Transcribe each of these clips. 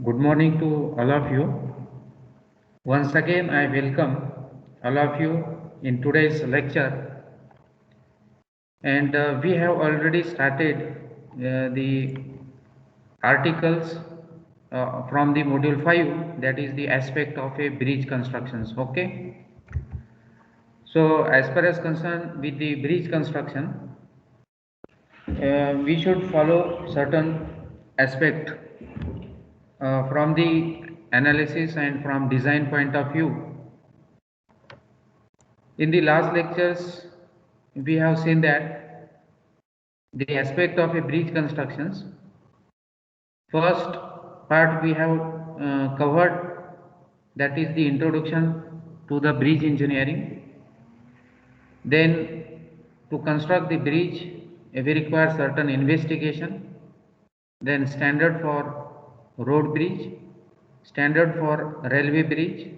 Good morning to all of you. Once again, I welcome all of you in today's lecture. And we have already started the articles from the module 5, that is the aspect of a bridge constructions. Okay. So, as far as concerned with the bridge construction, we should follow certain aspect from the analysis and from design point of view. In the last lectures, we have seen that the aspect of a bridge constructions. First part we have covered, that is the introduction to the bridge engineering. Then to construct the bridge, we require certain investigation. Then standard for road bridge, standard for railway bridge.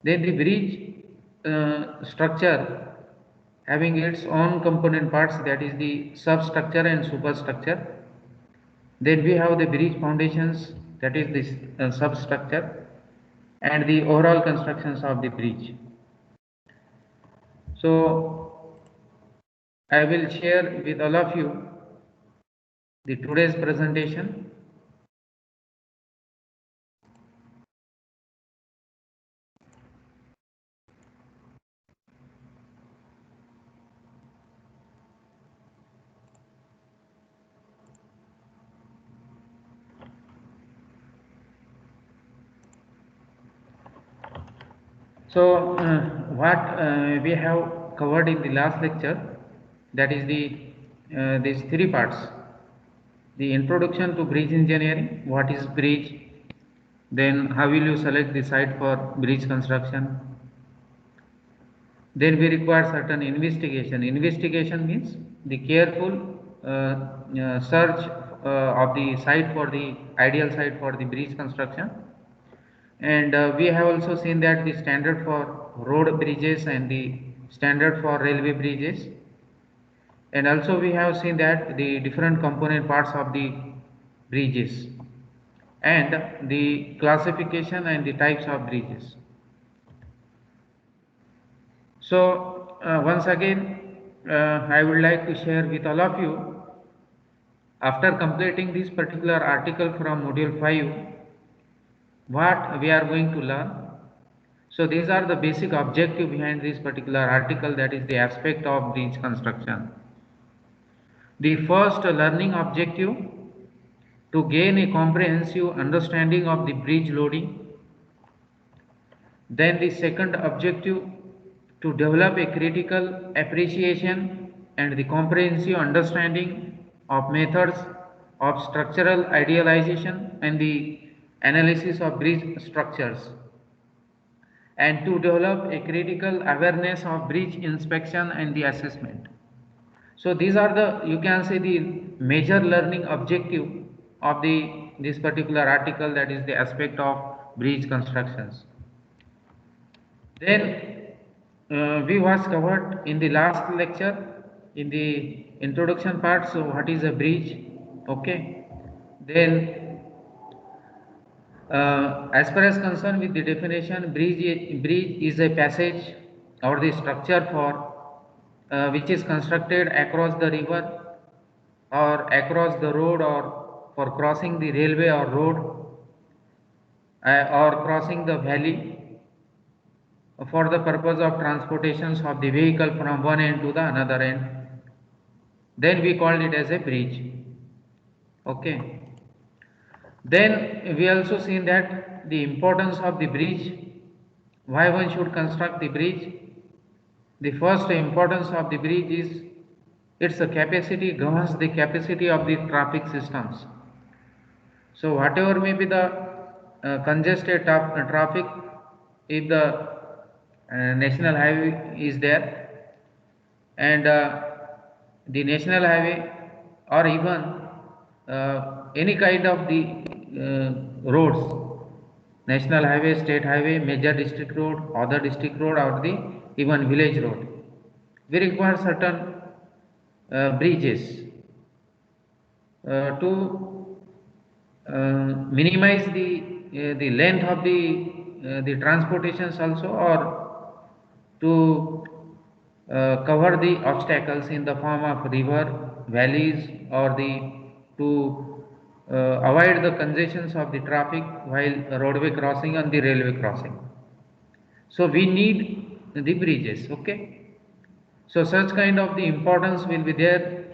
Then the bridge structure having its own component parts, that is the substructure and superstructure. Then we have the bridge foundations, that is this substructure, and the overall constructions of the bridge. So I will share with all of you the today's presentation. So what we have covered in the last lecture, that is these three parts: the introduction to bridge engineering, what is bridge, then how will you select the site for bridge construction, then we require certain investigation. Investigation means the careful search of the site for the ideal site for the bridge construction. And we have also seen that the standard for road bridges and the standard for railway bridges. And also we have seen that the different component parts of the bridges and the classification and the types of bridges. So once again, I would like to share with all of you, after completing this particular article from module 5, what we are going to learn. So these are the basic objective behind this particular article, that is the aspect of bridge construction. The first learning objective, to gain a comprehensive understanding of the bridge loading. Then the second objective, to develop a critical appreciation and the comprehensive understanding of methods of structural idealization and the analysis of bridge structures, and to develop a critical awareness of bridge inspection and the assessment. So these are the, you can say, the major learning objective of this particular article, that is the aspect of bridge constructions. Then we was covered in the last lecture in the introduction part. So what is a bridge? Okay. Then as far as concerned with the definition, bridge is a passage or the structure for which is constructed across the river or across the road, or for crossing the railway or road, or crossing the valley, for the purpose of transportations of the vehicle from one end to the another end. Then we called it as a bridge. Okay. Then we also seen that the importance of the bridge, why one should construct the bridge. The first importance of the bridge is its capacity governs the capacity of the traffic systems. So whatever may be the congested traffic, if the national highway is there, and the national highway, or even any kind of the roads, national highway, state highway, major district road, other district road, or the even village road, we require certain bridges to minimize the length of the transportations also, or to cover the obstacles in the form of river, valleys, or the to avoid the congestions of the traffic while roadway crossing and the railway crossing. So we need the bridges. Okay. So such kind of the importance will be there.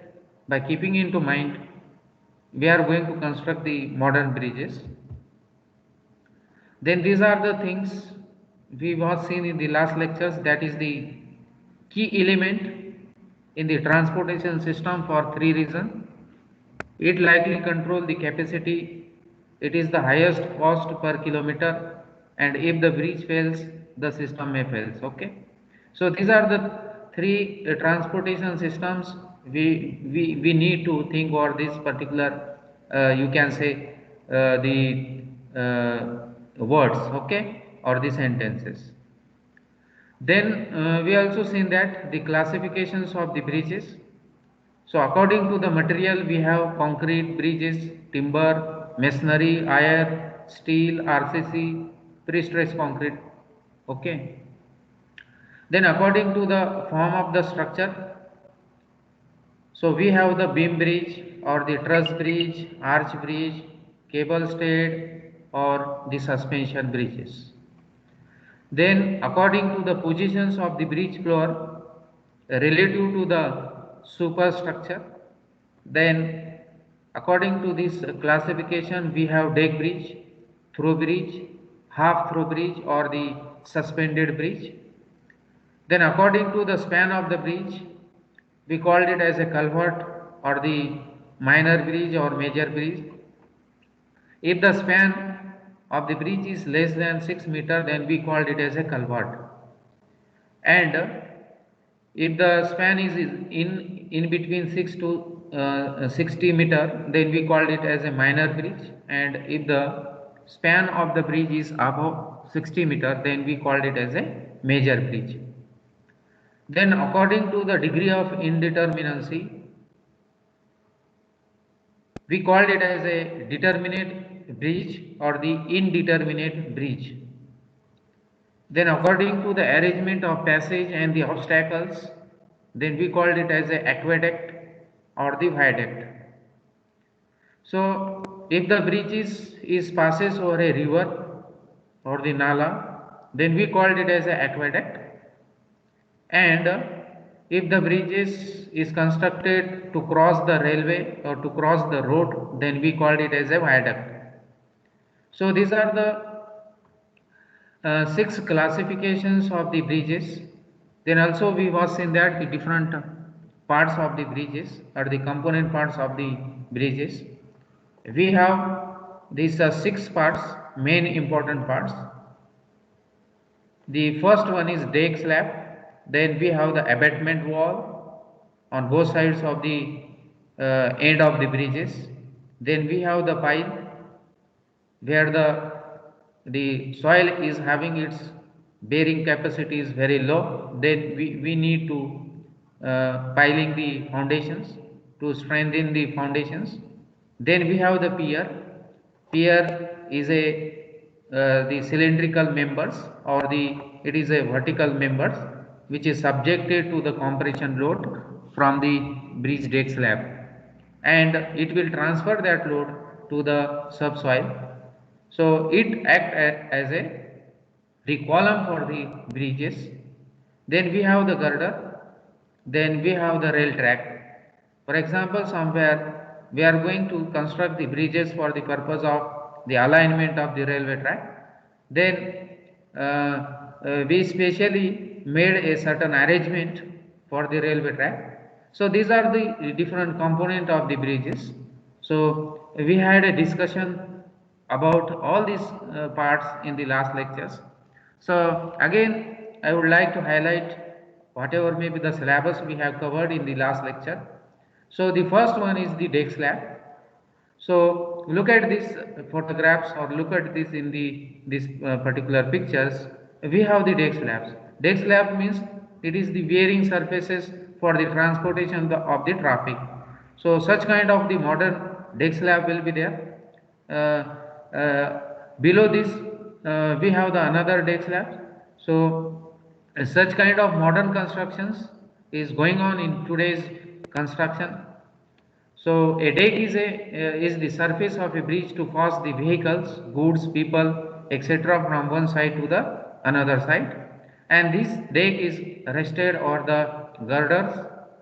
By keeping into mind, we are going to construct the modern bridges. Then these are the things we was seen in the last lectures, that is the key element in the transportation system for three reasons. It likely control the capacity, it is the highest cost per kilometer, and if the bridge fails, the system may fail. Okay. So these are the three transportation systems we need to think over this particular, you can say, the words, okay, or the sentences. Then we also seen that the classifications of the bridges. So according to the material, we have concrete bridges, timber, masonry, iron, steel, RCC, pre-stressed concrete. Okay. Then according to the form of the structure, so we have the beam bridge or the truss bridge, arch bridge, cable stayed, or the suspension bridges. Then according to the positions of the bridge floor relative to the superstructure, then according to this classification, we have deck bridge, through bridge, half through bridge, or the suspended bridge. Then according to the span of the bridge, we called it as a culvert or the minor bridge or major bridge. If the span of the bridge is less than 6 meter, then we called it as a culvert. And if the span is in between 6 to 60 meter, then we called it as a minor bridge. And if the span of the bridge is above 60 meter, then we called it as a major bridge. Then according to the degree of indeterminacy, we called it as a determinate bridge or the indeterminate bridge. Then according to the arrangement of passage and the obstacles, then we called it as a aqueduct or the viaduct. So if the bridge is passes over a river or the nala, then we called it as a aqueduct. And if the bridge is constructed to cross the railway or to cross the road, then we called it as a viaduct. So these are the 6 classifications of the bridges. Then also we was in that the different parts of the bridges or the component parts of the bridges. We have these 6 parts, main important parts. The first one is deck slab. Then we have the abutment wall on both sides of the end of the bridges. Then we have the pile where the soil is having its bearing capacity is very low. Then we need to piling the foundations to strengthen the foundations. Then we have the pier. Pier is the cylindrical members or it is a vertical members which is subjected to the compression load from the bridge deck slab, and it will transfer that load to the subsoil. So it acts as the column for the bridges. Then we have the girder. Then we have the rail track. For example, somewhere we are going to construct the bridges for the purpose of the alignment of the railway track. Then we specially made a certain arrangement for the railway track. So these are the different components of the bridges. So we had a discussion about all these parts in the last lectures. So again I would like to highlight whatever may be the syllabus we have covered in the last lecture. So the first one is the deck slab. So look at these photographs or look at this in this particular pictures. We have the deck slabs. Deck slab means it is the bearing surfaces for the transportation of the traffic. So such kind of the modern deck slab will be there. below this we have the another deck slabs. So such kind of modern constructions is going on in today's construction. So a deck is the surface of a bridge to pass the vehicles, goods, people, etc. from one side to the another side. And this deck is rested over the girders,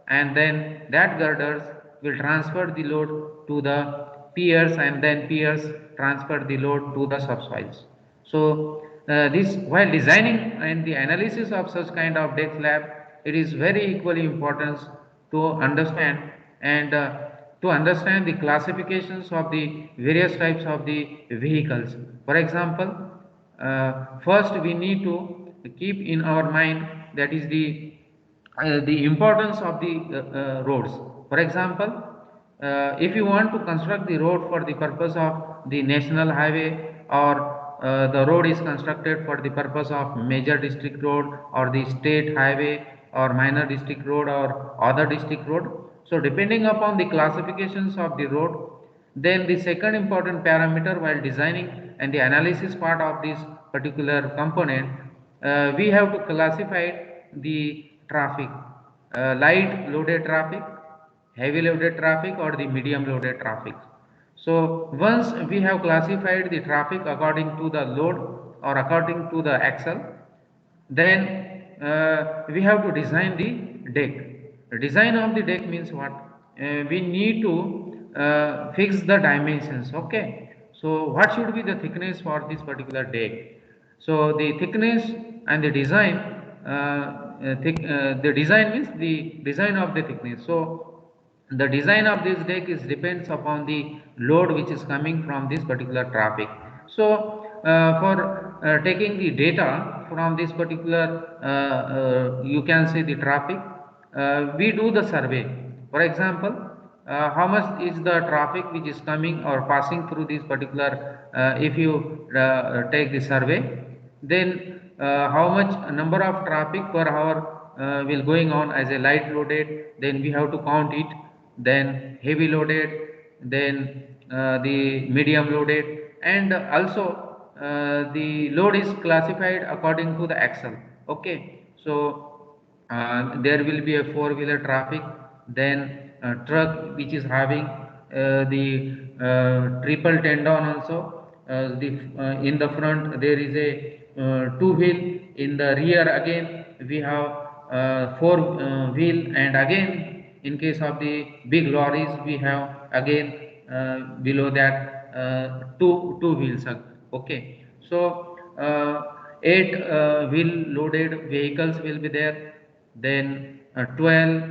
and then that girders will transfer the load to the piers, and then piers transfer the load to the subsoils. So this, while designing and the analysis of such kind of deck slab, it is very equally important to understand and to understand the classifications of the various types of the vehicles. For example, first we need to keep in our mind that is the importance of the roads. For example, if you want to construct the road for the purpose of the national highway, or the road is constructed for the purpose of major district road or the state highway or minor district road or other district road. So depending upon the classifications of the road, then the second important parameter while designing and the analysis part of this particular component, we have to classify the traffic, light loaded traffic, heavy loaded traffic, or the medium loaded traffic. So once we have classified the traffic according to the load or according to the axle, then we have to design the deck. The design of the deck means what? We need to fix the dimensions. Okay. So what should be the thickness for this particular deck? So the thickness and the design, the design means the design of the thickness. So the design of this deck is depends upon the load which is coming from this particular traffic. So for taking the data from this particular you can say the traffic, we do the survey. For example, how much is the traffic which is coming or passing through this particular, if you take the survey, then how much number of traffic per hour will going on as a light loaded, then we have to count it, then heavy loaded, then the medium loaded, and also the load is classified according to the axle. Okay. So there will be a four-wheeler traffic, then truck which is having the triple tendon also, in the front there is a two wheel, in the rear again we have four wheel, and again in case of the big lorries we have again below that two wheels. Okay. So eight wheel loaded vehicles will be there, then 12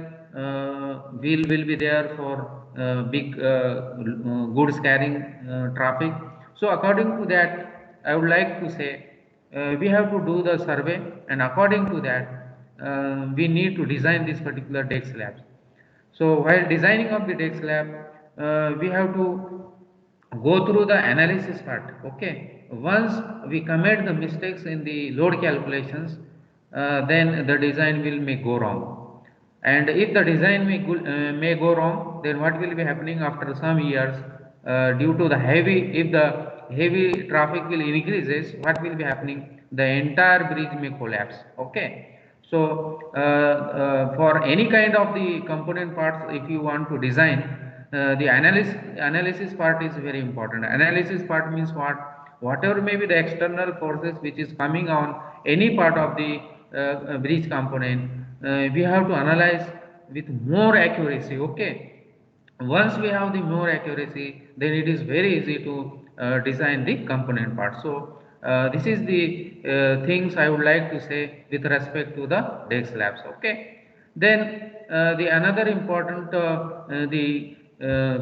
wheel will be there for big goods carrying traffic. So according to that, I would like to say we have to do the survey, and according to that we need to design this particular deck slabs. So while designing of the deck slab, we have to go through the analysis part. Okay. Once we commit the mistakes in the load calculations, then the design will may go wrong. And if the design may go wrong, then what will be happening after some years, due to the heavy, if the heavy traffic will increases, what will be happening? The entire bridge may collapse. Okay. So for any kind of the component parts, if you want to design, the analysis part is very important. Analysis part means what? Whatever may be the external forces which is coming on any part of the bridge component, we have to analyze with more accuracy. Okay. Once we have the more accuracy, then it is very easy to design the component part. So this is the things I would like to say with respect to the deck slabs. Okay. Then the another important the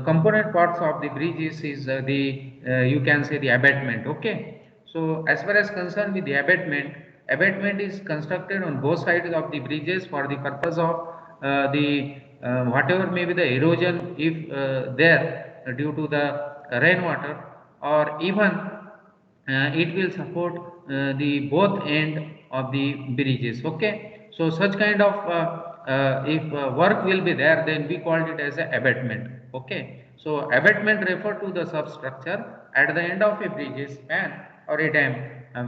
component parts of the bridges is the you can say the abutment. Okay. So as far as concerned with the abutment is constructed on both sides of the bridges for the purpose of the whatever may be the erosion, if there due to the rainwater, or even it will support the both end of the bridges. Okay. So such kind of if work will be there, then we called it as a abutment. Okay. So abatement refer to the substructure at the end of a bridge, span or a dam,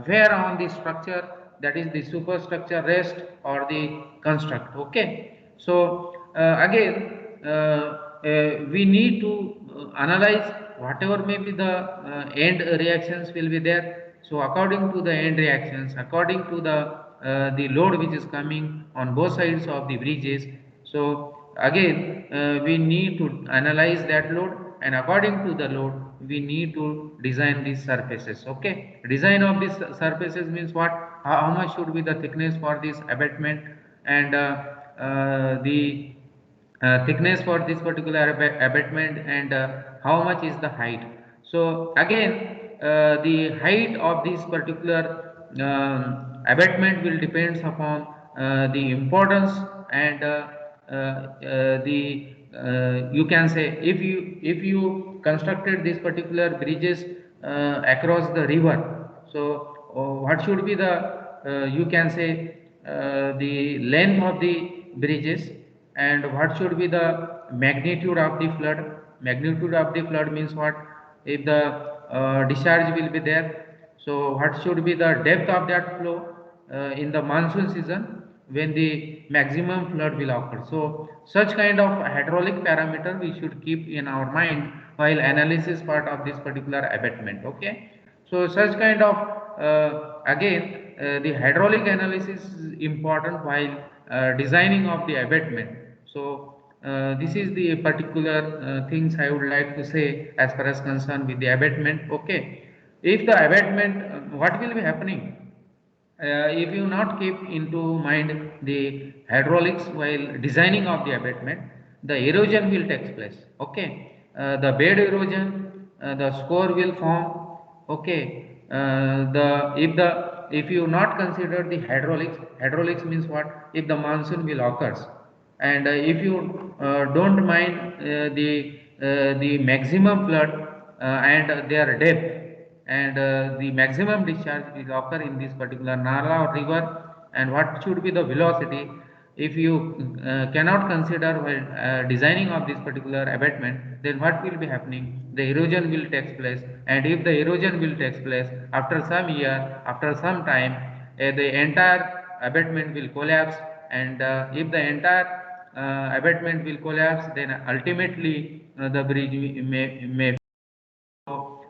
where on the structure, that is the superstructure, rest or the construct. Okay. So again we need to analyze whatever may be the end reactions will be there. So according to the end reactions, according to the load which is coming on both sides of the bridges, so again we need to analyze that load, and according to the load we need to design these surfaces. Okay, design of these surfaces means what, how much should be the thickness for this abatement, and the thickness for this particular abatement, and how much is the height. So again the height of this particular abatement will depends upon the importance, and the you can say, if you constructed this particular bridges across the river, so what should be the you can say the length of the bridges, and what should be the magnitude of the flood. Magnitude of the flood means what, if the discharge will be there, so what should be the depth of that flow in the monsoon season when the maximum flood will occur. So such kind of hydraulic parameter we should keep in our mind while analysis part of this particular abatement. Okay. So such kind of again the hydraulic analysis is important while designing of the abatement. So this is the particular things I would like to say as far as concerned with the abatement. Okay. If the abatement, what will be happening? If you not keep into mind the hydraulics while designing of the abatement, the erosion will take place. Okay, the bed erosion, the score will form. Okay, if you not consider the hydraulics, hydraulics means what? If the monsoon will occurs, and if you don't mind the maximum flood and their depth, and the maximum discharge will occur in this particular nala or river, and what should be the velocity, if you cannot consider while designing of this particular abatement, then what will be happening? The erosion will take place, and if the erosion will take place after some year, after some time, the entire abatement will collapse, and if the entire abatement will collapse, then ultimately the bridge may so,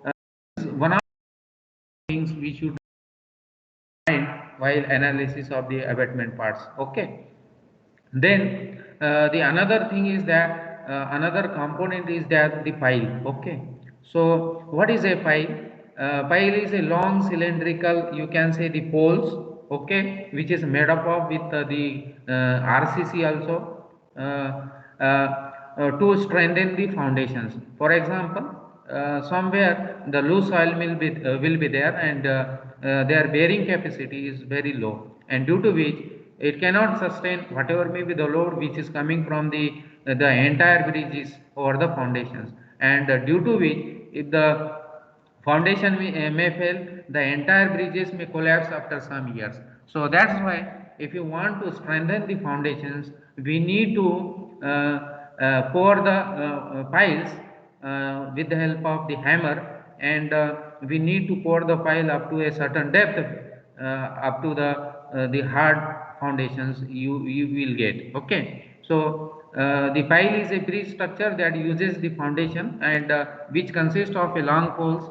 one of the things we should find while analysis of the abatement parts. Okay. Then the another thing is that another component is that the pile. Okay. So what is a pile? Pile is a long cylindrical, you can say, the poles. Okay, which is made up of with the RCC also to strengthen the foundations. For example, somewhere the loose soil will be there, and their bearing capacity is very low, and due to which it cannot sustain whatever may be the load which is coming from the entire bridges over the foundations, and due to which, if the foundation may fail, the entire bridges may collapse after some years. So that's why if you want to strengthen the foundations, we need to pour the piles with the help of the hammer, and we need to pour the pile up to a certain depth, up to the hard foundations you will get. Okay. So the pile is a bridge structure that uses the foundation, and which consists of a long poles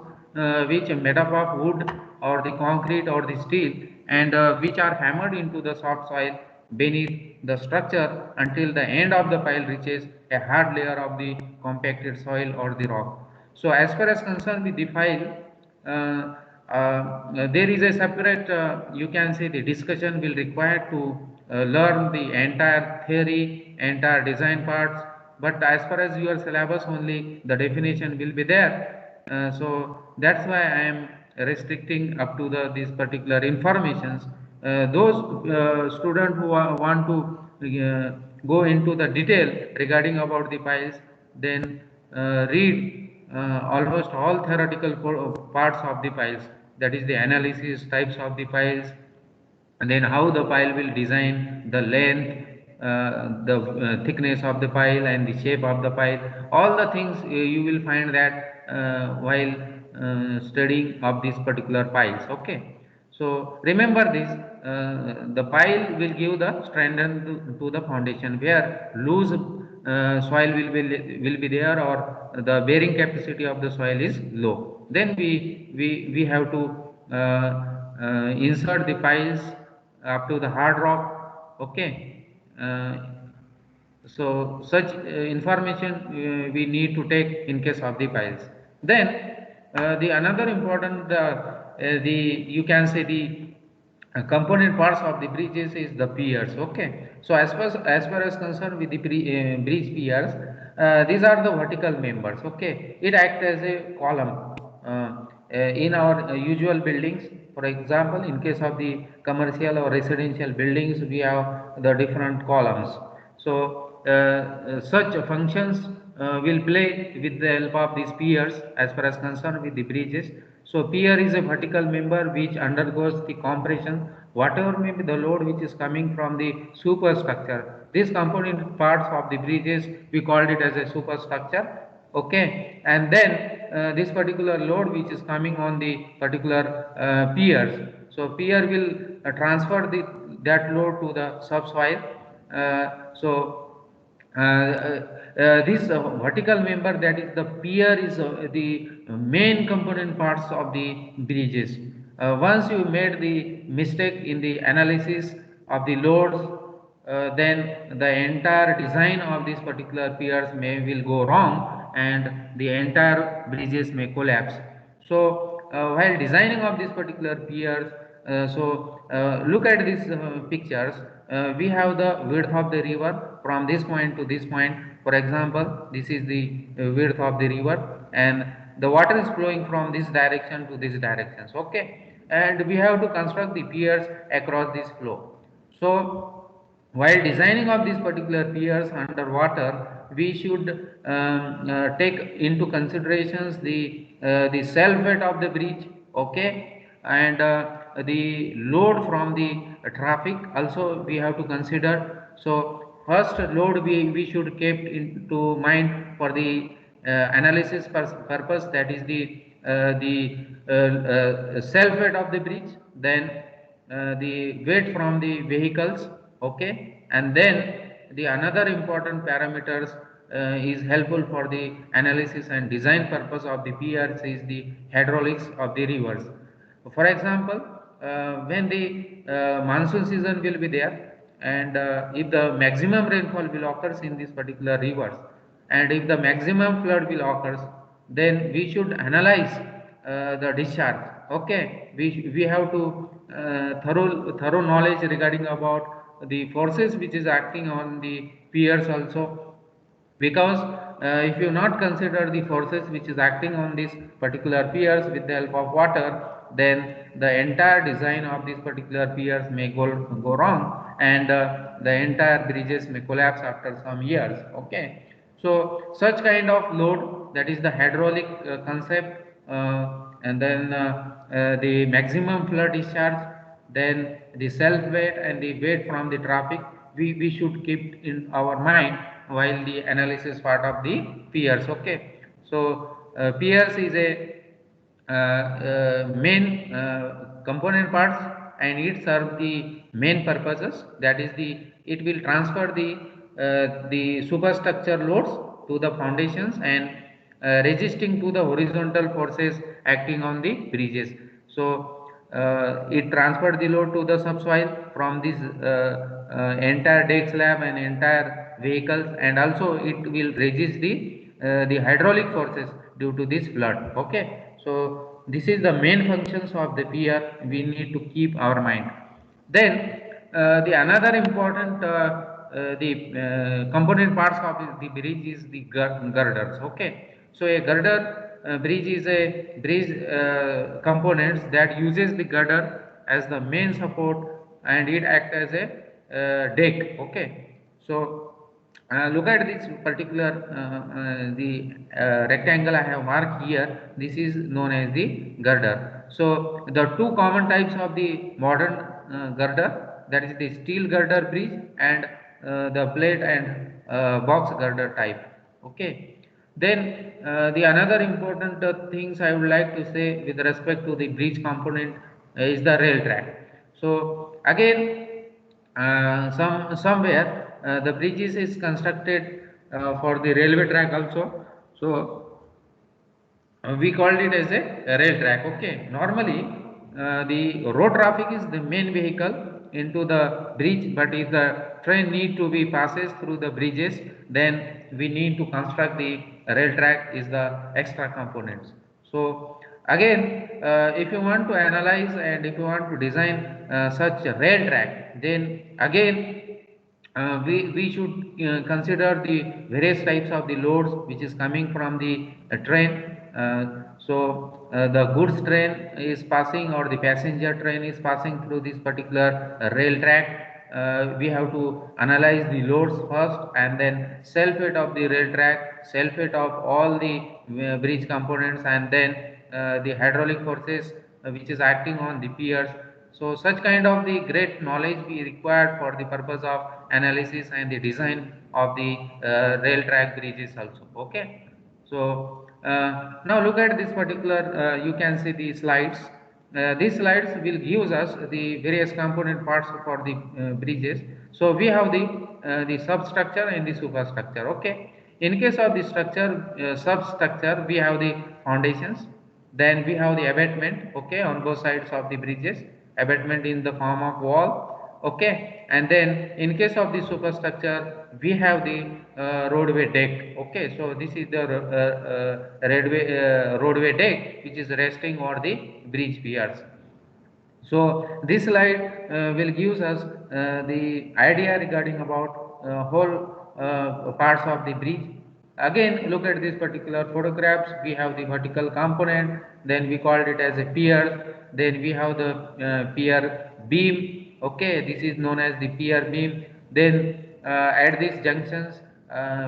which are made up of wood or the concrete or the steel, and which are hammered into the soft soil beneath the structure until the end of the pile reaches a hard layer of the compacted soil or the rock. So as far as concerned with the pile, there is a separate, you can say, the discussion will require to learn the entire theory, entire design parts, but as far as your syllabus only, the definition will be there. So that's why I am restricting up to these particular informations. Those students who want to go into the detail regarding about the piles, then read almost all theoretical parts of the piles, that is the analysis, types of the piles, and then how the pile will design, the length, the thickness of the pile and the shape of the pile. All the things you will find that while studying of these particular piles. Okay. So remember this, the pile will give the strength to the foundation, where loose soil will be there, or the bearing capacity of the soil is low. Then we have to insert the piles up to the hard rock. Okay. So such information we need to take in case of the piles. Then the another important the you can say the component parts of the bridges is the piers. Okay. So as far as concerned with the bridge piers, these are the vertical members. Okay. It acts as a column in our usual buildings. For example, in case of the commercial or residential buildings, we have the different columns. So such functions will play with the help of these piers as far as concerned with the bridges. So pier is a vertical member which undergoes the compression, whatever may be the load which is coming from the superstructure. These component parts of the bridges, we called it as a superstructure. Okay. And then this particular load which is coming on the particular piers, so pier will transfer that load to the subsoil. This vertical member, that is the pier, is the main component parts of the bridges. Once you made the mistake in the analysis of the loads, then the entire design of these particular piers will go wrong, and the entire bridges may collapse. So while designing of these particular piers, look at these pictures. We have the width of the river from this point to this point. For example, this is the width of the river, and the water is flowing from this direction to this direction. Okay. And we have to construct the piers across this flow. So while designing of these particular piers underwater, we should take into considerations the self weight of the bridge. Okay. And the load from the traffic also we have to consider. So first load we should keep into mind for the analysis purpose, that is the self weight of the bridge, then the weight from the vehicles. Okay. And then the another important parameters is helpful for the analysis and design purpose of the piers is the hydraulics of the rivers. For example, when the monsoon season will be there, and if the maximum rainfall will occurs in these particular rivers, and if the maximum flood will occurs, then we should analyze the discharge. Okay. We have to thorough knowledge regarding about the forces which is acting on the piers also, because if you not consider the forces which is acting on these particular piers with the help of water, then the entire design of these particular piers may go wrong, and the entire bridges may collapse after some years. Okay. So such kind of load, that is the hydraulic concept, and then the maximum flood discharge, then the self weight and the weight from the traffic, we should keep in our mind while the analysis part of the piers. Okay. So piers is a main component parts, and it serves the main purposes, that is it will transfer the superstructure loads to the foundations, and resisting to the horizontal forces acting on the bridges. So it transferred the load to the subsoil from this entire deck slab and entire vehicles, and also it will resist the hydraulic forces due to this flood. Okay. So this is the main functions of the pier we need to keep our mind. Then the another important the component parts of the bridge is the girders. Okay. So a girder bridge is a bridge components that uses the girder as the main support, and it acts as a deck. Okay. So look at this particular the rectangle I have marked here. This is known as the girder. So the two common types of the modern girder, that is the steel girder bridge and the plate and box girder type. Okay. Then the another important things I would like to say with respect to the bridge component is the rail track. So again, somewhere the bridges is constructed for the railway track also. So we called it as a rail track. Okay, normally the road traffic is the main vehicle into the bridge, but if the train need to be passes through the bridges, then we need to construct the rail track is the extra components. So again, if you want to analyze and if you want to design such a rail track, then again we should consider the various types of the loads which is coming from the train. The goods train is passing or the passenger train is passing through this particular rail track. We have to analyze the loads first and then self weight of the rail track, self weight of all the bridge components, and then the hydraulic forces which is acting on the piers. So such kind of the great knowledge we required for the purpose of analysis and the design of the rail track bridges also. Okay. So now look at this particular, you can see the slides. These slides will give us the various component parts for the bridges. So we have the substructure and the superstructure. Okay. In case of the structure, substructure, we have the foundations. Then we have the abatement, okay, on both sides of the bridges, abatement in the form of wall, okay, and then in case of the superstructure, we have the roadway deck, okay. So this is the roadway deck which is resting over the bridge piers. So this slide will give us the idea regarding about whole parts of the bridge. Again, look at this particular photographs. We have the vertical component, then we called it as a pier, then we have the pier beam. Okay, this is known as the pier beam. Then at these junctions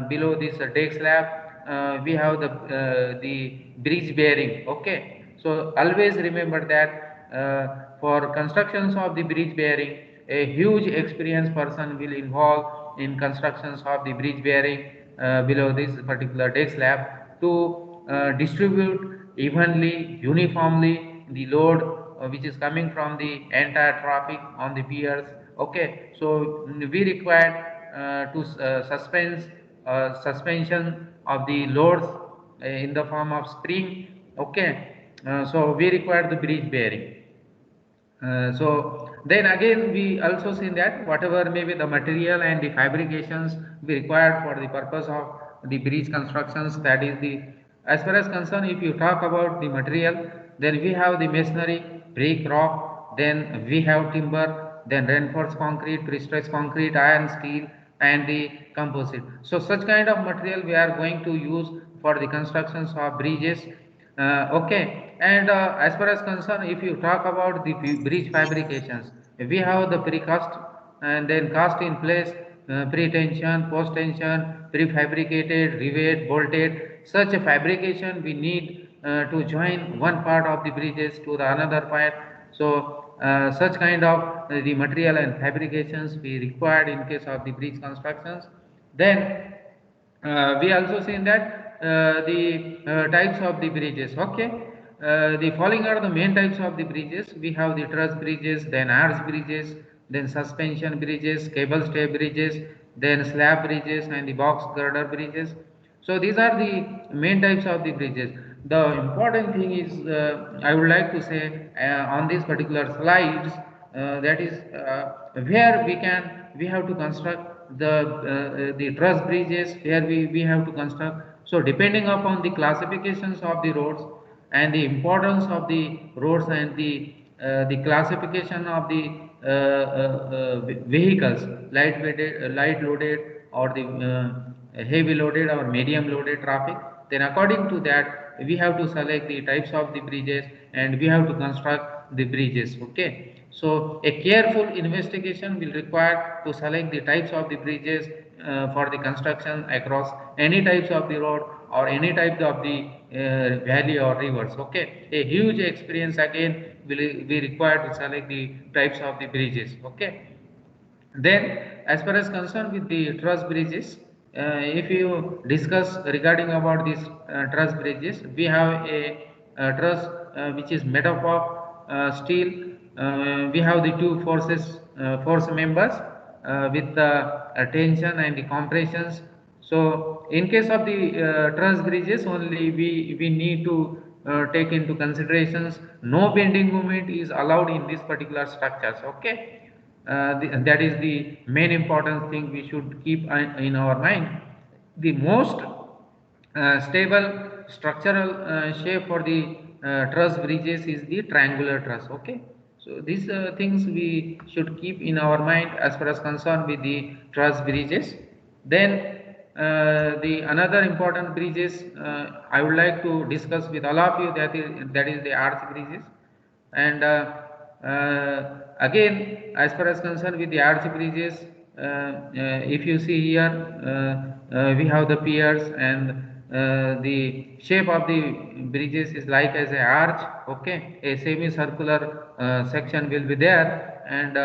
below this deck slab, we have the bridge bearing. Okay, so always remember that for constructions of the bridge bearing, a huge experienced person will involve in constructions of the bridge bearing below this particular deck slab to distribute evenly, uniformly the load which is coming from the entire traffic on the piers. Okay, so we require to suspension of the loads in the form of spring. Okay, so we require the bridge bearing. So then again we also seen that whatever may be the material and the fabrications be required for the purpose of the bridge constructions, that is the, as far as concerned, if you talk about the material, then we have the masonry, brick, rock, then we have timber, then reinforced concrete, prestressed concrete, iron, steel, and the composite. So such kind of material we are going to use for the constructions of bridges. Okay, and as far as concerned, if you talk about the bridge fabrications, we have the precast and then cast in place, pre-tension, post-tension, prefabricated, rivet, bolted. Such a fabrication we need to join one part of the bridges to the another part. So such kind of the material and fabrications we required in case of the bridge constructions. Then we also seen that the types of the bridges. Okay, the following are the main types of the bridges. We have the truss bridges, then arch bridges, then suspension bridges, cable stay bridges, then slab bridges, and the box girder bridges. So these are the main types of the bridges. The important thing is I would like to say on these particular slides, that is where we have to construct the truss bridges, where we have to construct. So depending upon the classifications of the roads and the importance of the roads and the classification of the vehicles, light loaded or the heavy loaded or medium loaded traffic, then according to that we have to select the types of the bridges and we have to construct the bridges. Okay, so a careful investigation will require to select the types of the bridges for the construction across any types of the road or any type of the valley or rivers. Okay, a huge experience again will be required to select the types of the bridges. Okay, then as far as concerned with the truss bridges, if you discuss regarding about these truss bridges, we have a truss which is made up of steel. We have the two force members with the tension and the compressions. So in case of the truss bridges only, we need to take into considerations no bending moment is allowed in these particular structures. Okay, that is the main important thing we should keep in our mind. The most stable structural shape for the truss bridges is the triangular truss. Okay, so these things we should keep in our mind as far as concerned with the truss bridges. Then the another important bridges I would like to discuss with all of you, that is the arch bridges. And again, as far as concerned with the arch bridges, if you see here, we have the piers, and the shape of the bridges is like as a arch. Okay, a semicircular section will be there, and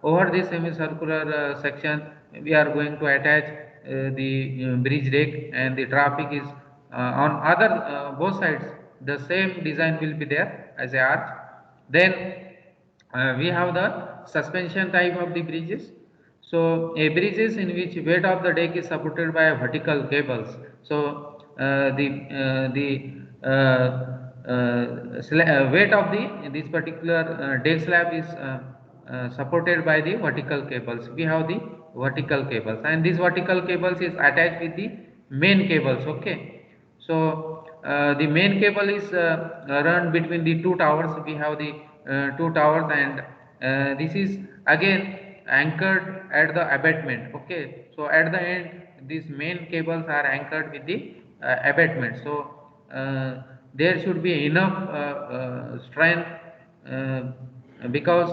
over this semicircular section we are going to attach the bridge deck, and the traffic is on other both sides. The same design will be there as a arch. Then we have the suspension type of the bridges. So a bridges in which weight of the deck is supported by vertical cables. So the weight of the this particular deck slab is supported by the vertical cables. We have the vertical cables, and these vertical cables is attached with the main cables. Okay, so the main cable is run between the two towers. We have the two towers, and this is again anchored at the abutment. Okay, so at the end these main cables are anchored with the abutment. So there should be enough strength, because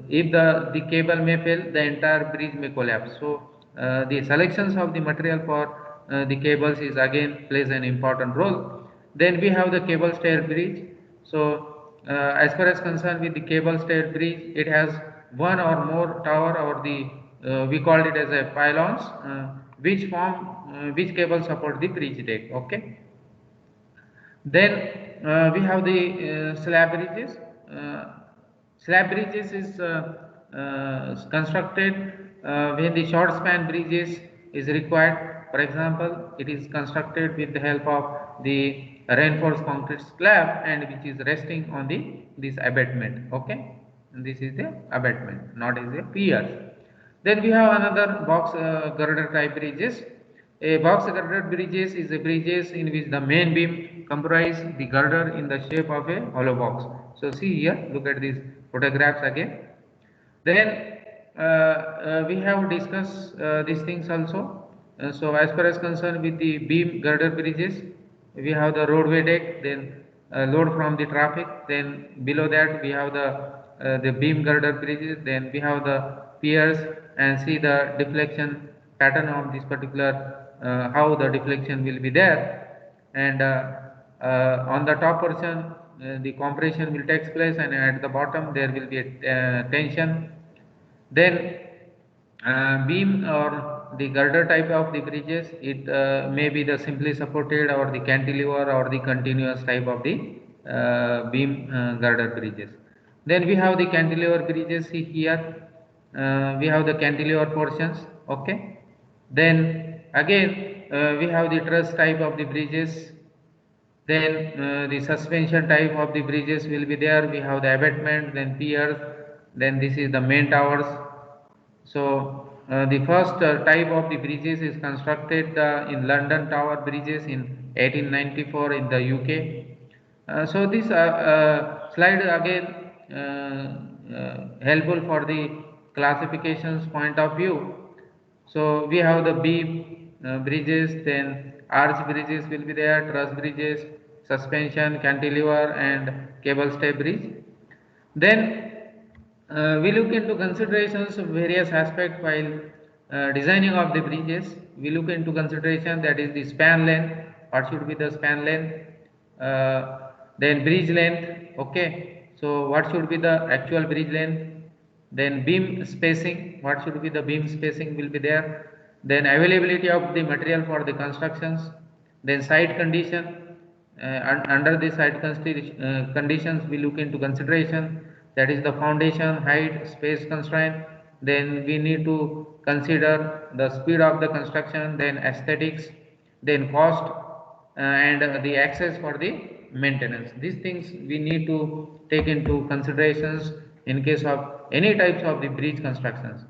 if the cable may fail, the entire bridge may collapse. So the selections of the material for the cables is again plays an important role. Then we have the cable stair bridge. So as far as concerned with the cable stair bridge, it has one or more tower, or the we called it as a pylons, which cable support the bridge deck. Okay, then we have the slab bridges. Slab bridges is constructed when the short span bridges is required. For example, it is constructed with the help of the reinforced concrete slab, and which is resting on the this abutment. Okay, and this is the abutment, not as a pier. Then we have another box girder type bridges. A box girder bridges is a bridges in which the main beam comprise the girder in the shape of a hollow box. So see here, look at these photographs again. Then we have discussed these things also. So as far as concerned with the beam girder bridges, we have the roadway deck, then load from the traffic, then below that we have the beam girder bridges, then we have the piers, and see the deflection pattern of this particular how the deflection will be there. And on the top portion the compression will take place, and at the bottom there will be a tension. Then beam or the girder type of the bridges, it may be the simply supported, or the cantilever, or the continuous type of the beam girder bridges. Then we have the cantilever bridges. See here, we have the cantilever portions. Okay, then again we have the truss type of the bridges. Then the suspension type of the bridges will be there. We have the abutment, then piers, then this is the main towers. So the first type of the bridges is constructed in London Tower Bridges in 1894 in the UK. So this slide again helpful for the classifications point of view. So we have the beam bridges, then arch bridges will be there, truss bridges, suspension, cantilever, and cable stay bridge. Then we look into considerations of various aspects while designing of the bridges. We look into consideration, that is the span length. What should be the span length? Then bridge length. Okay, so what should be the actual bridge length? Then beam spacing, what should be the beam spacing will be there. Then availability of the material for the constructions. Then site condition, under the site conditions we look into consideration, that is the foundation, height, space constraint. Then we need to consider the speed of the construction, then aesthetics, then cost, and the access for the maintenance. These things we need to take into considerations in case of any types of the bridge constructions.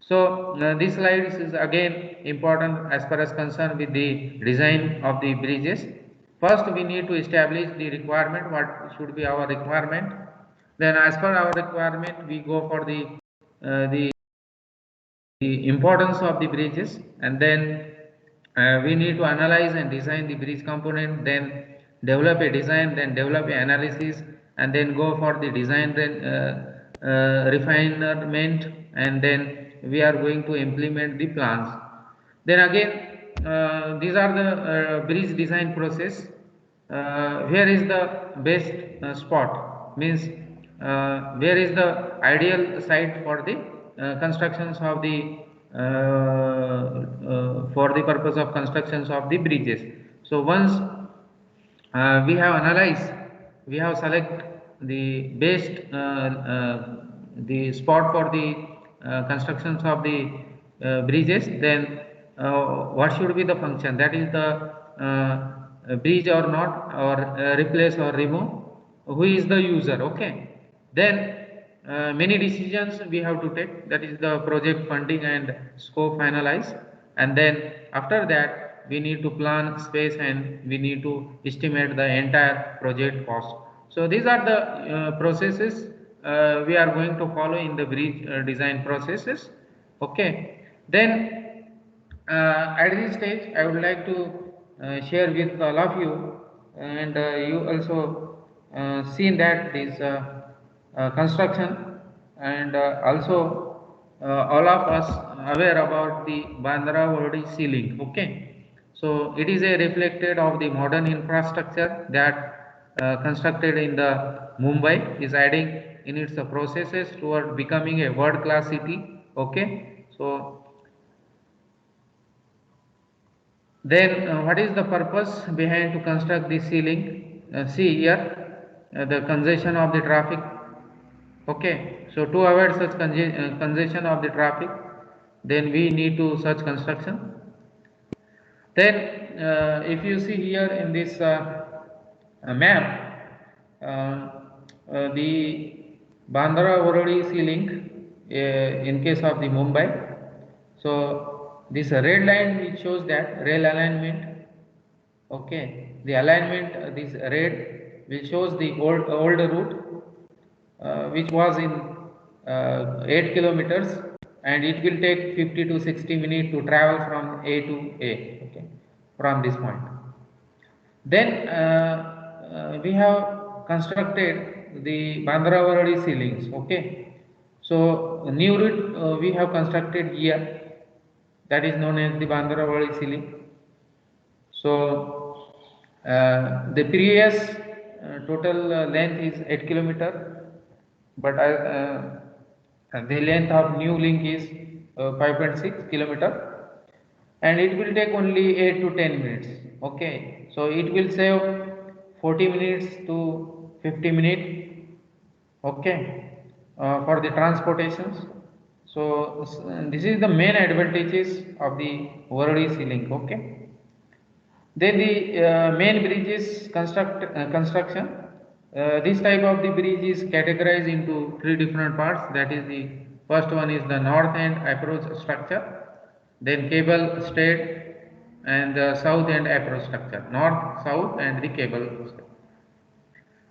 So this slide is again important as far as concerned with the design of the bridges. First we need to establish the requirement, what should be our requirement. Then as per our requirement we go for the importance of the bridges, and then we need to analyze and design the bridge component, then develop a design, then develop an analysis, and then go for the design refinement, and then we are going to implement the plans. Then again these are the bridge design process. Where is the best spot, means where is the ideal site for the constructions of the for the purpose of constructions of the bridges. So once we have analyzed, we have select the best the spot for the constructions of the bridges, then what should be the function, that is the bridge or not, or replace or remove, who is the user. Okay, then many decisions we have to take, that is the project funding and scope finalize, and then after that we need to plan space and we need to estimate the entire project cost. So these are the processes we are going to follow in the bridge design processes. Okay, then at this stage I would like to share with all of you, and you also seen that this construction, and also all of us aware about the Bandra Worody sea link. Okay, so it is a reflected of the modern infrastructure that constructed in the Mumbai, is adding in its processes toward becoming a world class city. Okay, so then what is the purpose behind to construct the sea link? See here the congestion of the traffic. Okay, so to avoid such congestion of the traffic, then we need to such construction. Then if you see here in this map, the Bandra Worody sea link in case of the Mumbai. So this red line which shows that rail alignment. Okay, the alignment this red will shows the old route which was in 8 kilometers, and it will take 50 to 60 minutes to travel from A to A. Okay, from this point. Then we have constructed the Bandra Worody sea links. Okay, so new route we have constructed here, that is known as the Bandra Worody sea link. So the previous total length is 8 kilometer, but the length of new link is 5.6 kilometer, and it will take only 8 to 10 minutes. Okay, so it will save 40 minutes to 50 minutes. Okay, for the transportations. So this is the main advantages of the Worody sea link. Okay, then the main bridges construction. This type of the bridge is categorized into three different parts. That is, the first one is the north end approach structure, then cable stayed, and the south end approach structure, north, south, and the cable.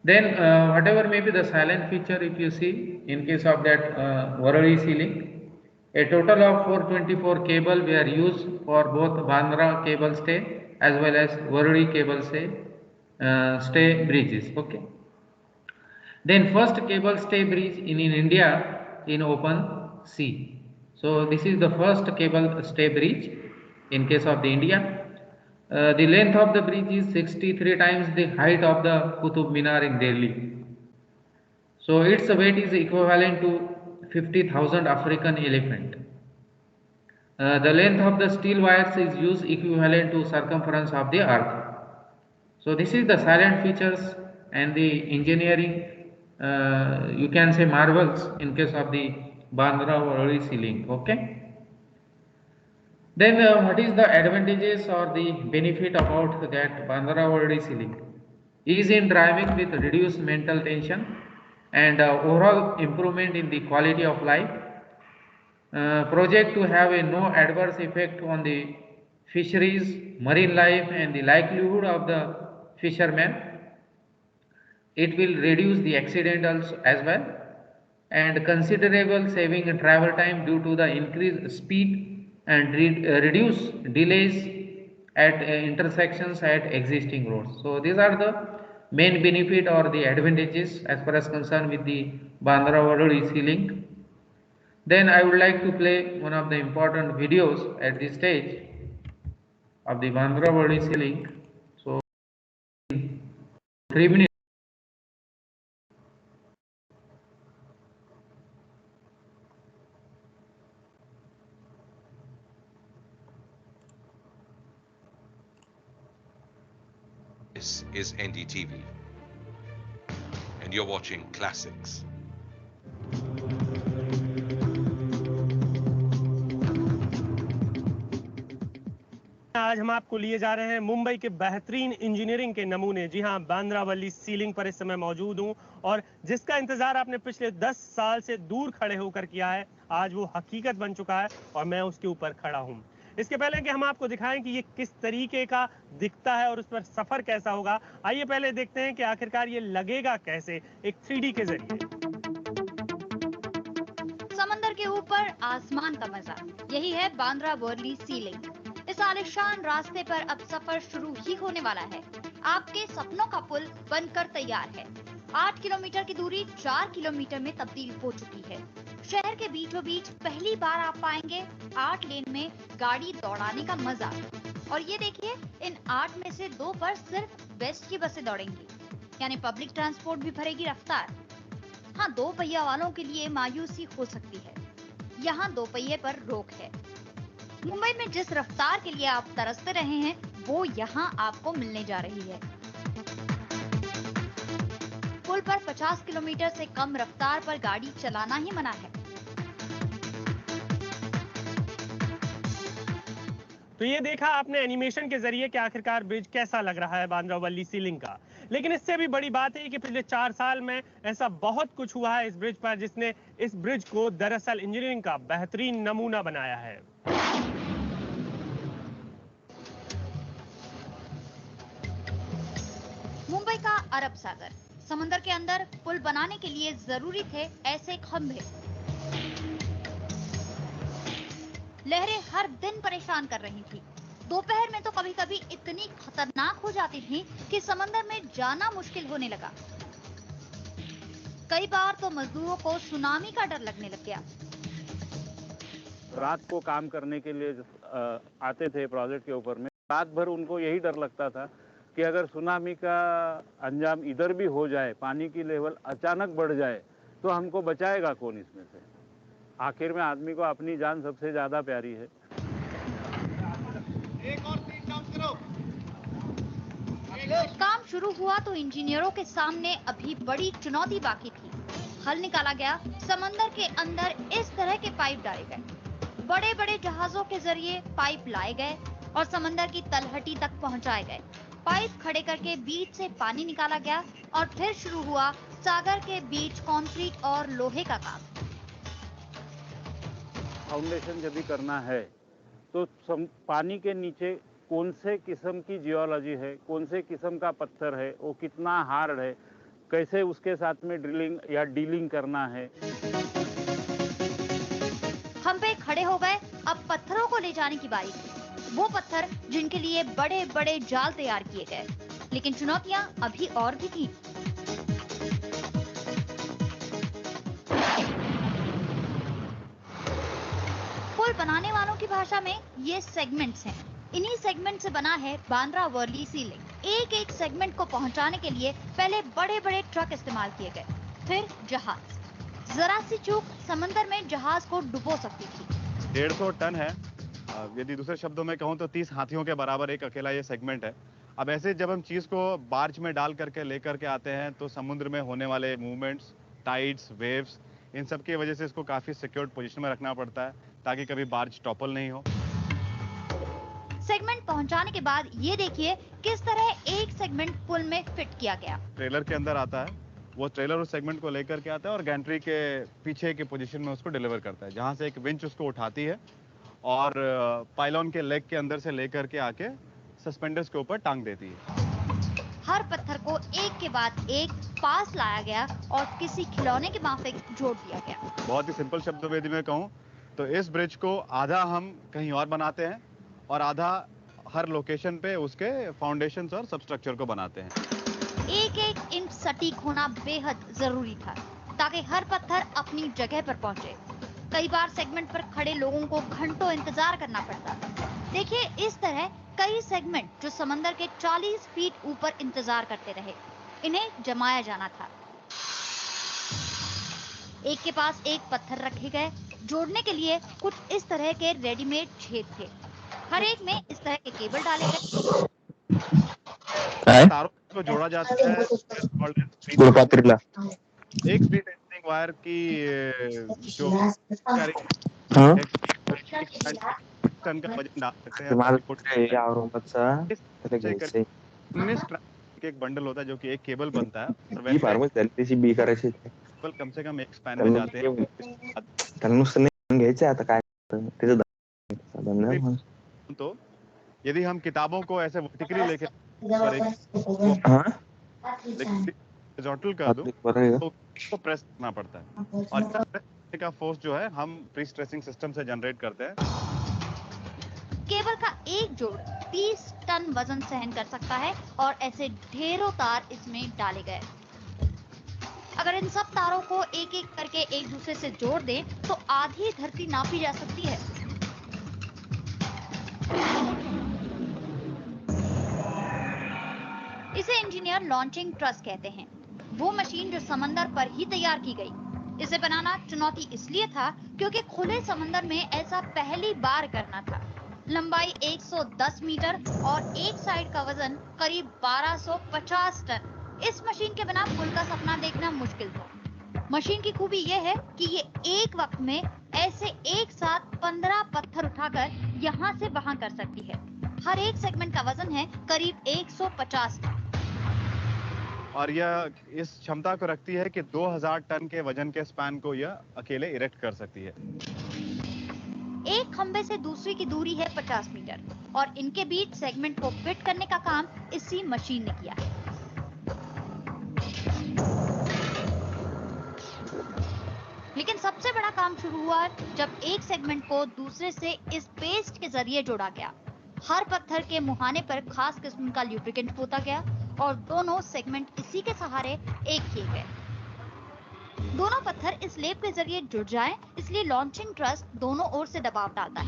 Then whatever may be the silent feature, if you see in case of that Worody sea link, a total of 424 cable were used for both Bandra cable stay as well as Worody cable stay bridges. Okay. Then first cable stay bridge in India in open sea. So this is the first cable stay bridge in case of the India. The length of the bridge is 63 times the height of the Qutub Minar in Delhi. So its weight is equivalent to 50,000 African elephant. The length of the steel wires is used equivalent to circumference of the earth. So this is the silent features and the engineering, you can say marvels in case of the Bandra Worli Sea Link. Okay. Then what is the advantages or the benefit about that Bandra Worli Sea Link? Ease in driving with reduced mental tension and overall improvement in the quality of life. Project to have a no adverse effect on the fisheries, marine life and the livelihood of the fishermen. It will reduce the accidentals as well and considerable saving in travel time due to the increased speed and reduce delays at intersections at existing roads. So these are the main benefit or the advantages as far as concerned with the Bandra Worli Sea Link. Then I would like to play one of the important videos at this stage of the Bandra Worli Sea Link. So 3 minutes. This is NDTV, and you're watching Classics. आज हम आपको लिए जा रहे हैं मुंबई के बेहतरीन engineering के नमूने। जी हां, बांद्रा वर्ली सी लिंक पर इस समय मौजूद हूं और जिसका इंतजार आपने पिछले 10 साल से दूर खड़े होकर किया है, आज वो हकीकत बन चुका है और मैं उसके ऊपर खड़ा हूं। इसके पहले कि हम आपको दिखाएं कि ये किस तरीके का दिखता है और उस पर सफर कैसा होगा, आइए पहले देखते हैं कि आखिरकार ये लगेगा कैसे एक 3D के जरिए। समंदर के ऊपर आसमान का मजा, यही है बांद्रा वर्ली सी लिंक। इस आलिशान रास्ते पर अब सफर शुरू ही होने वाला है। आपके सपनों का पुल बनकर तैयार है। 8 किलोमीटर की दूरी 4 किलोमीटर में तब्दील हो चुकी है। शहर के बीचों बीच पहली बार आप पाएंगे 8 लेन में गाड़ी दौड़ाने का मजा। और ये देखिए, इन 8 में से 2 पर सिर्फ वेस्ट की बसें दौड़ेंगी, यानी पब्लिक ट्रांसपोर्ट भी भरेगी रफ्तार। हाँ, 2 पहिया वालों के लिए मायूसी हो सकती है, यहाँ 2 पहिए पर रोक है। मुंबई में जिस रफ्तार के लिए आप तरसते रहे हैं, वो यहाँ आपको मिलने जा रही है। पुल पर 50 किलोमीटर से कम रफ्तार पर गाड़ी चलाना ही मना है। तो ये देखा आपने एनिमेशन के जरिए कि आखिरकार ब्रिज कैसा लग रहा है बांद्रा वर्ली सी लिंक का। लेकिन इससे भी बड़ी बात है कि पिछले 4 साल में ऐसा बहुत कुछ हुआ है इस ब्रिज पर, जिसने इस ब्रिज को दरअसल इंजीनियरिंग का बेहतरीन नमूना बनाया है। मुंबई का अरब सागर, समंदर के अंदर पुल बनाने के लिए जरूरी थे ऐसे खंभे। लहरें हर दिन परेशान कर रही थी। दोपहर में तो कभी-कभी इतनी खतरनाक हो जाती थी कि समंदर में जाना मुश्किल होने लगा। कई बार तो मजदूरों को सुनामी का डर लगने लग गया। रात को काम करने के लिए आते थे प्रोजेक्ट के ऊपर में, रात भर उनको यही डर लगता था कि अगर सुनामी का अंजाम इधर भी हो जाए, पानी की लेवल अचानक बढ़ जाए, तो हमको बचाएगा कौन इसमें से। आखिर में आदमी को अपनी जान सबसे ज्यादा प्यारी है। एक और 3 काउंट करो। काम शुरू हुआ तो इंजीनियरों के सामने अभी बड़ी चुनौती बाकी थी। हल निकाला गया, समंदर के अंदर इस तरह के पाइप डाले गए। बड़े-बड़े जहाजों के जरिए पाइप लाए गए और समंदर की तलहटी तक पहुंचाए गए। पाइप खड़े करके बीच से पानी निकाला गया और फिर शुरू हुआ सागर के बीच कंक्रीट और लोहे का काम। फाउंडेशन जब भी करना है तो पानी के नीचे कौन से किस्म की जियोलॉजी है, कौन से किस्म का पत्थर है, वो कितना हार्ड है, कैसे उसके साथ में ड्रिलिंग या डीलिंग करना है। खंभे खड़े हो गए, अब पत्थरों को ले जाने की बारी थी। वो पत्थर जिनके लिए बड़े-बड़े जाल तैयार किए गए, लेकिन चुनौतियां अभी और भी थी। पुल बनाने वालों की भाषा में ये सेगमेंट्स हैं। इन्हीं सेगमेंट से बना है बांद्रा वर्ली सी लिंक। एक-एक सेगमेंट को पहुंचाने के लिए पहले बड़े-बड़े ट्रक इस्तेमाल किए गए, फिर जहाज। जरा सी चूक समंदर में जहाज को डुबो सकती थी। 150 टन है। यदि दूसरे शब्दों में कहूँ तो 30 हाथियों के बराबर एक अकेला ये सेगमेंट है। अब ऐसे जब हम चीज़ को बार्ज में डाल करके लेकर के आते हैं तो समुद्र में होने वाले मूवमेंट्स, टाइड्स, वेव्स, इन सब की वजह से इसको काफ़ी सिक्योर्ड पोजीशन में रखना पड़ता है ताकि कभी बार्ज टॉपल नहीं हो। सेगमेंट पहुंचाने के बाद ये देखिए किस तरह एक सेगमेंट पुल में फिट किया गया। ट्रेलर के अंदर आता है, वो ट्रेलर उस सेगमेंट को लेकर के आता है और गैंट्री के पीछे की पोजीशन में उसको डिलीवर करता है, जहाँ से एक विंच उसको उठाती है और पाइलॉन के लेग के अंदर से लेकर के आके सस्पेंडर्स के ऊपर टांग देती है। हर पत्थर को एक के बाद एक पास लाया गया और किसी खिलौने के माफिक जोड़ दिया गया। बहुत ही सिंपल शब्दों में यदि मैं कहूँ तो इस ब्रिज को आधा हम कहीं और बनाते हैं और आधा हर लोकेशन पे उसके फाउंडेशंस और सबस्ट्रक्चर को बनाते हैं। एक एक इंच सटीक होना बेहद जरूरी था ताकि हर पत्थर अपनी जगह पर पहुंचे। कई बार सेगमेंट पर खड़े लोगों को घंटों इंतजार करना पड़ता। देखिए इस तरह कई सेगमेंट जो समंदर के 40 फीट ऊपर इंतजार करते रहे, इन्हें जमाया जाना था। एक के पास एक पत्थर रखे गए। जोड़ने के लिए कुछ इस तरह के रेडीमेड छेद थे। हर एक में इस तरह के केबल डाले गए। तारों को जोड़ा जाता है एक फ्री टेंसिंग वायर की जो टन का वजन डाल सकते हैं। 19 एक बंडल होता है जो कि एक केबल बनता है और वैसे केबल कम से कम एक स्पैन में जाते हैं। तो यदि हम किताबों को ऐसे वर्टिकली लेके हॉरिजॉन्टल कर दूं तो उसको प्रेस करना पड़ता है और प्रेस का फोर्स जो है हम प्री स्ट्रेसिंग सिस्टम से जनरेट करते हैं। केबल का एक जोड़ 30 टन वजन सहन कर सकता है और ऐसे ढेरों तार इसमें डाले गए। अगर इन सब तारों को एक एक करके एक दूसरे से जोड़ दें तो आधी धरती नापी जा सकती है। इसे इंजीनियर लॉन्चिंग ट्रस कहते हैं। वो मशीन जो समंदर पर ही तैयार की गई। इसे बनाना चुनौती इसलिए था क्योंकि खुले समंदर में ऐसा पहली बार करना था। लंबाई 110 मीटर और एक साइड का वजन करीब 1250 टन। इस मशीन के बिना पुल का सपना देखना मुश्किल था। मशीन की खूबी यह है कि ये एक वक्त में ऐसे एक साथ 15 पत्थर उठाकर यहाँ से वहां कर सकती है। हर एक सेगमेंट का वजन है करीब 150 टन और यह इस क्षमता को रखती है कि 2000 टन के वजन के स्पैन को यह अकेले इरेक्ट कर सकती है। एक खंबे से दूसरी की दूरी है 50 मीटर और इनके बीच सेगमेंट को फिट करने का काम इसी मशीन ने किया है। लेकिन सबसे बड़ा काम शुरू हुआ जब एक सेगमेंट को दूसरे से इस पेस्ट के जरिए जोड़ा गया। हर पत्थर के मुहाने पर खास किस्म का ल्यूब्रिकेंट पोता गया और दोनों सेगमेंट इसी के सहारे एक किए गए। दोनों पत्थर इस लेप के जरिए जुड़ जाएं, इसलिए लॉन्चिंग ट्रस दोनों ओर से दबाव डालता है।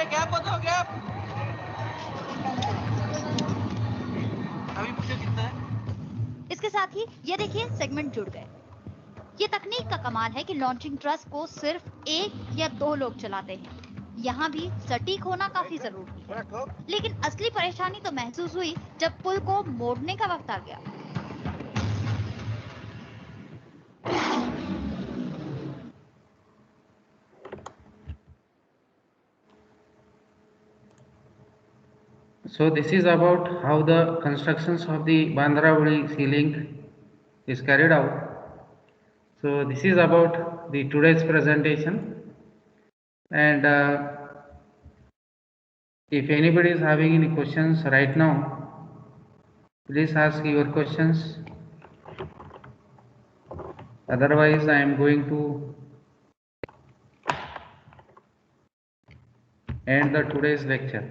गैप बताओ, गैप अभी पूछो कितना है। इसके साथ ही ये देखिए सेगमेंट जुड़ गए। ये तकनीक का कमाल है कि लॉन्चिंग ट्रस को सिर्फ एक या दो लोग चलाते हैं। यहाँ भी सटीक होना काफी जरूरी है। लेकिन असली परेशानी तो महसूस हुई जब पुल को मोड़ने का वक्त आ गया। So this is about how the constructions of the Bandravali Sea Link is carried out. So this is about the today's presentation, and if anybody is having any questions right now, please ask your questions. Otherwise, I am going to end the today's lecture.